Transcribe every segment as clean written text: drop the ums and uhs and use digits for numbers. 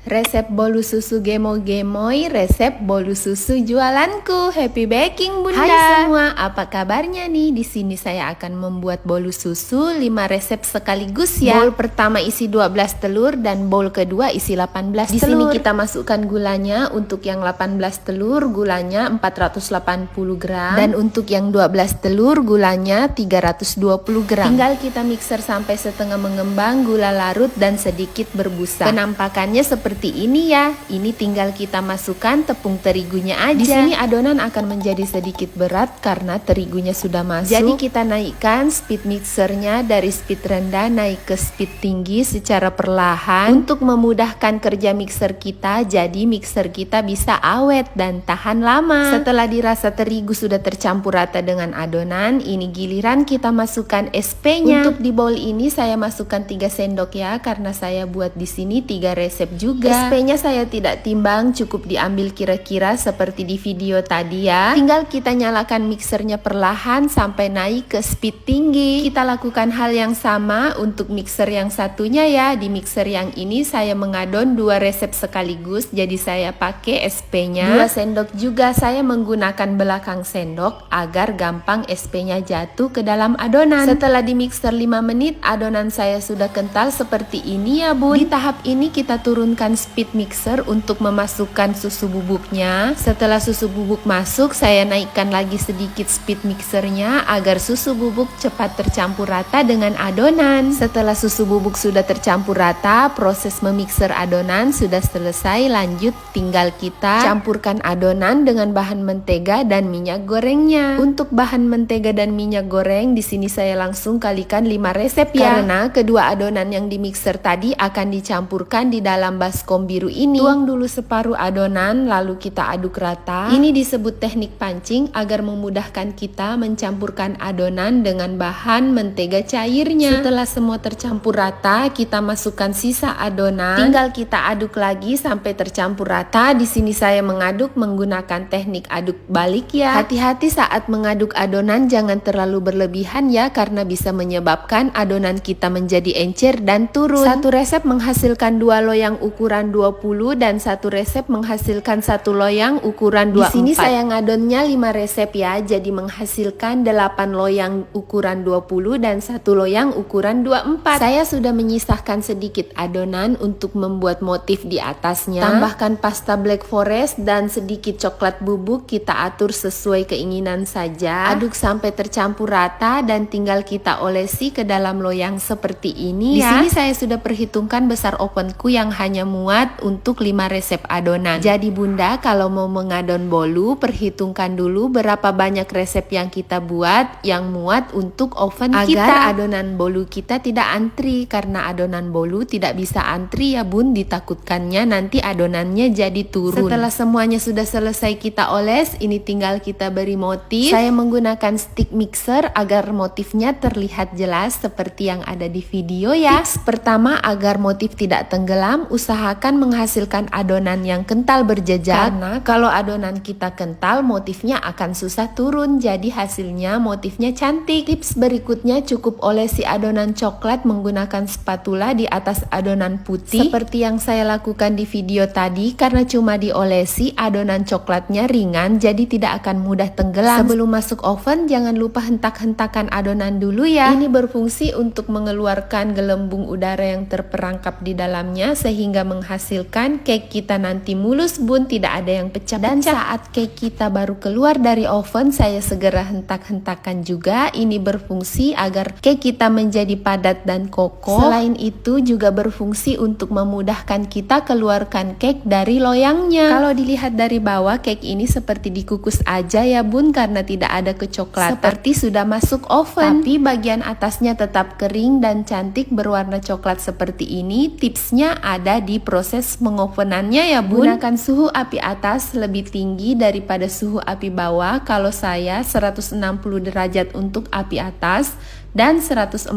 Resep bolu susu gemoy-gemoy, resep bolu susu jualanku. Happy baking Bunda. Hai semua, apa kabarnya nih? Di sini saya akan membuat bolu susu 5 resep sekaligus ya. Bowl pertama isi 12 telur dan bowl kedua isi 18 telur. Di sini kita masukkan gulanya. Untuk yang 18 telur gulanya 480 gram dan untuk yang 12 telur gulanya 320 gram. Tinggal kita mixer sampai setengah mengembang, gula larut dan sedikit berbusa. Penampakannya seperti ini ya. Ini tinggal kita masukkan tepung terigunya aja. Di sini adonan akan menjadi sedikit berat karena terigunya sudah masuk. Jadi kita naikkan speed mixernya dari speed rendah naik ke speed tinggi secara perlahan untuk memudahkan kerja mixer kita. Jadi mixer kita bisa awet dan tahan lama. Setelah dirasa terigu sudah tercampur rata dengan adonan, ini giliran kita masukkan SP-nya. Untuk di bowl ini saya masukkan 3 sendok ya, karena saya buat di sini 3 resep juga. SP-nya saya tidak timbang, cukup diambil kira-kira seperti di video tadi ya. Tinggal kita nyalakan mixernya perlahan sampai naik ke speed tinggi. Kita lakukan hal yang sama untuk mixer yang satunya ya. Di mixer yang ini saya mengadon 2 resep sekaligus, jadi saya pakai SP-nya 2 sendok juga. Saya menggunakan belakang sendok agar gampang SP-nya jatuh ke dalam adonan. Setelah di mixer 5 menit, adonan saya sudah kental seperti ini ya Bun. Di tahap ini kita turunkan speed mixer untuk memasukkan susu bubuknya. Setelah susu bubuk masuk, saya naikkan lagi sedikit speed mixernya agar susu bubuk cepat tercampur rata dengan adonan. Setelah susu bubuk sudah tercampur rata, proses memixer adonan sudah selesai. Lanjut tinggal kita campurkan adonan dengan bahan mentega dan minyak gorengnya. Untuk bahan mentega dan minyak goreng di sini saya langsung kalikan 5 resep ya. Karena kedua adonan yang di mixer tadi akan dicampurkan di dalam baskom biru ini. Tuang dulu separuh adonan lalu kita aduk rata. Ini disebut teknik pancing agar memudahkan kita mencampurkan adonan dengan bahan mentega cairnya. Setelah semua tercampur rata, kita masukkan sisa adonan. Tinggal kita aduk lagi sampai tercampur rata. Di sini saya mengaduk menggunakan teknik aduk balik ya. Hati-hati saat mengaduk adonan, jangan terlalu berlebihan ya, karena bisa menyebabkan adonan kita menjadi encer dan turun. Satu resep menghasilkan 2 loyang ukuran 20 dan satu resep menghasilkan 1 loyang ukuran 24. Di sini saya ngadonnya 5 resep ya, jadi menghasilkan 8 loyang ukuran 20 dan 1 loyang ukuran 24. Saya sudah menyisahkan sedikit adonan untuk membuat motif di atasnya. Tambahkan pasta black forest dan sedikit coklat bubuk, kita atur sesuai keinginan saja. Aduk sampai tercampur rata dan tinggal kita olesi ke dalam loyang seperti ini ya. Di sini saya sudah perhitungkan besar ovenku yang hanya muat untuk 5 resep adonan. Jadi Bunda, kalau mau mengadon bolu, perhitungkan dulu berapa banyak resep yang kita buat yang muat untuk oven agar adonan bolu kita tidak antri. Karena adonan bolu tidak bisa antri ya Bun, ditakutkannya nanti adonannya jadi turun. Setelah semuanya sudah selesai kita oles, ini tinggal kita beri motif. Saya menggunakan stick mixer agar motifnya terlihat jelas seperti yang ada di video ya. Tips pertama agar motif tidak tenggelam, usahakan menghasilkan adonan yang kental berjejak. Karena kalau adonan kita kental, motifnya akan susah turun, jadi hasilnya motifnya cantik. Tips berikutnya, cukup olesi adonan coklat menggunakan spatula di atas adonan putih seperti yang saya lakukan di video tadi. Karena cuma diolesi, adonan coklatnya ringan, jadi tidak akan mudah tenggelam. Sebelum masuk oven, jangan lupa hentak-hentakan adonan dulu ya. Ini berfungsi untuk mengeluarkan gelembung udara yang terperangkap di dalamnya sehingga menghasilkan cake kita nanti mulus Bun, tidak ada yang pecah. Dan saat cake kita baru keluar dari oven, saya segera hentak-hentakan juga. Ini berfungsi agar cake kita menjadi padat dan kokoh. Selain itu juga berfungsi untuk memudahkan kita keluarkan cake dari loyangnya. Kalau dilihat dari bawah, cake ini seperti dikukus aja ya Bun, karena tidak ada kecoklatan, seperti sudah masuk oven. Tapi bagian atasnya tetap kering dan cantik berwarna coklat seperti ini. Tipsnya ada di proses mengovenannya ya Bun. Gunakan suhu api atas lebih tinggi daripada suhu api bawah. Kalau saya 160 derajat untuk api atas, dan 140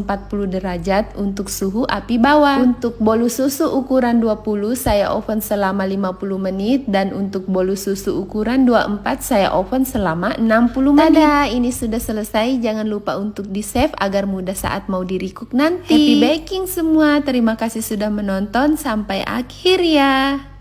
derajat untuk suhu api bawah. Untuk bolu susu ukuran 20 saya oven selama 50 menit dan untuk bolu susu ukuran 24 saya oven selama 60 menit. Tada, ini sudah selesai. Jangan lupa untuk di save agar mudah saat mau di-recook nanti. Happy baking semua. Terima kasih sudah menonton sampai akhir ya.